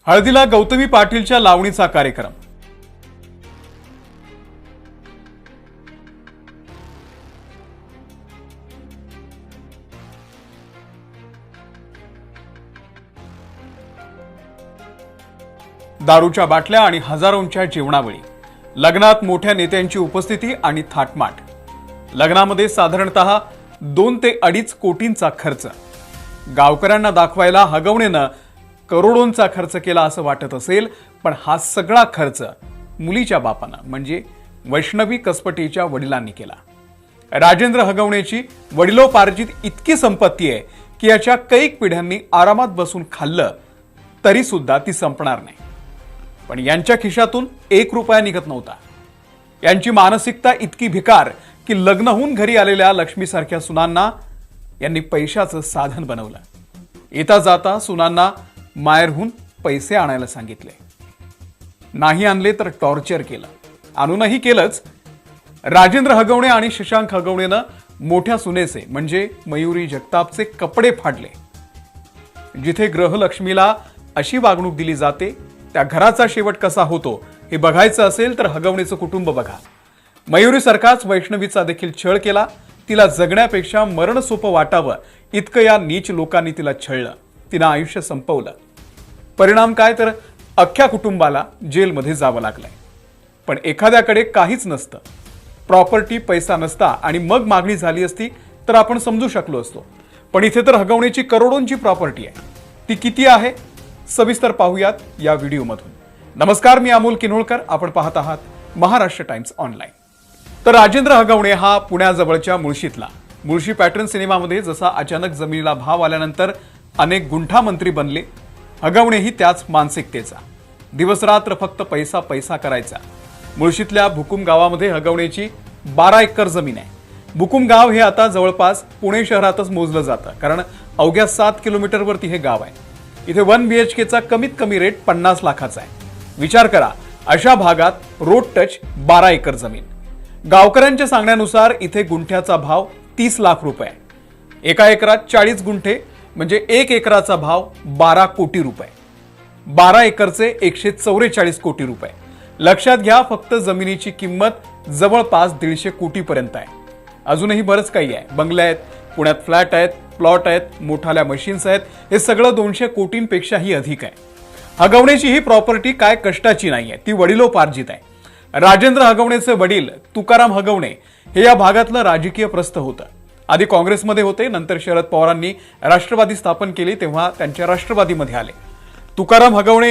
हळदीला गौतमी पाटीलच्या लावणीचा कार्यक्रम। दारूच्या बाटल्या आणि हजारोंच्या जेवणावळी, लग्नात मोठ्या नेत्यांची उपस्थिती आणि थाटमाट। लग्नामध्ये साधारणतः 2 ते 2.5 कोटींचा खर्च। गावकऱ्यांना दाखवायला हगवणेनं करोडोंचा खर्च केला असं वाटत असेल, पण हा सगळा खर्च मुलीच्या बापानं म्हणजे वैष्णवी कसपटेच्या वडिलांनी केला। राजेंद्र हगवणेची वडिलोपार्जित इतकी संपत्ती आहे की याच्या कैक पिढ्यांनी आरामात बसून खाल्लं तरी सुद्धा ती संपणार नाही। पण यांच्या खिशातून 1 रुपया निघत नव्हता। यांची मानसिकता इतकी भिकार की लग्न होऊन घरी आलेल्या लक्ष्मीसारख्या सुनांना यांनी पैशाचं साधन बनवलं। येता जाता सुनांना माहेरहून पैसे आणायला सांगितले, नाही आणले तर टॉर्चर केलं, आणूनही केलंच। राजेंद्र हगवणे आणि शशांक हगवणेनं मोठ्या सुनेचे म्हणजे मयुरी जगतापचे कपडे फाडले। जिथे ग्रहलक्ष्मीला अशी वागणूक दिली जाते त्या घराचा शेवट कसा होतो हे बघायचं असेल तर हगवणेचं कुटुंब बघा। मयुरीसारखाच वैष्णवीचा देखील छळ केला। तिला जगण्यापेक्षा मरण सोपं वाटावं इतकं या नीच लोकांनी तिला छळलं, तिनं आयुष्य संपवलं। परिणाम काय तर अख्ख्या कुटुंबाला जेलमध्ये जावं लागलंय। पण एखाद्याकडे काहीच नसतं, प्रॉपर्टी पैसा नसता आणि मग मागणी झाली असती तर आपण समजू शकलो असतो, पण इथे तर हगवणेची करोडोंची प्रॉपर्टी आहे। ती किती आहे सविस्तर पाहूयात या व्हिडिओमधून। नमस्कार, मी अमोल किन्होळकर, आपण पाहत आहात महाराष्ट्र टाइम्स ऑनलाईन। तर राजेंद्र हगवणे हा पुण्याजवळच्या मुळशीतला। मुळशी पॅटर्न सिनेमामध्ये जसा अचानक जमिनीला भाव आल्यानंतर अनेक गुंठा मंत्री बनले, हगवणेही त्याच मानसिकतेचा। दिवस रात्र फक्त पैसा पैसा करायचा। मुळशीतल्या भुकुम गावामध्ये हगवणेची 12 एकर जमीन आहे। भुकुम गाव हे आता जवळपास पुणे शहरातच मोजलं जातं, कारण अवघ्या 7 किलोमीटरवरती हे गाव आहे। इथे 1 BHKचा कमीत कमी रेट 50 लाखाचा आहे। विचार करा, अशा भागात रोड टच 12 एकर जमीन। गावकऱ्यांच्या सांगण्यानुसार इथे गुंठ्याचा भाव 30 लाख रुपये। एका एकरात 40 गुंठे म्हणजे 1 एकराचा भाव 12 कोटी रुपये। 12 एकरचे 144 कोटी रुपये। लक्षात घ्या, फक्त जमिनीची किंमत जवळपास 150 कोटीपर्यंत आहे। अजूनही बरंच काही आहे, बंगले आहेत, पुण्यात फ्लॅट आहेत, प्लॉट आहेत, मोठाल्या मशीन्स आहेत, हे सगळं 200 कोटींपेक्षाही अधिक आहे। हगवणेची ही प्रॉपर्टी काय कष्टाची नाहीये, ती वडिलोपार्जित आहे। राजेंद्र हगवणेचे वडील तुकाराम हगवणे हे या भागातलं राजकीय प्रस्थ होतं। आधी काँग्रेसमध्ये होते, नंतर शरद पवारांनी राष्ट्रवादी स्थापन केली तेव्हा त्यांच्या राष्ट्रवादीमध्ये आले। तुकाराम हगवणे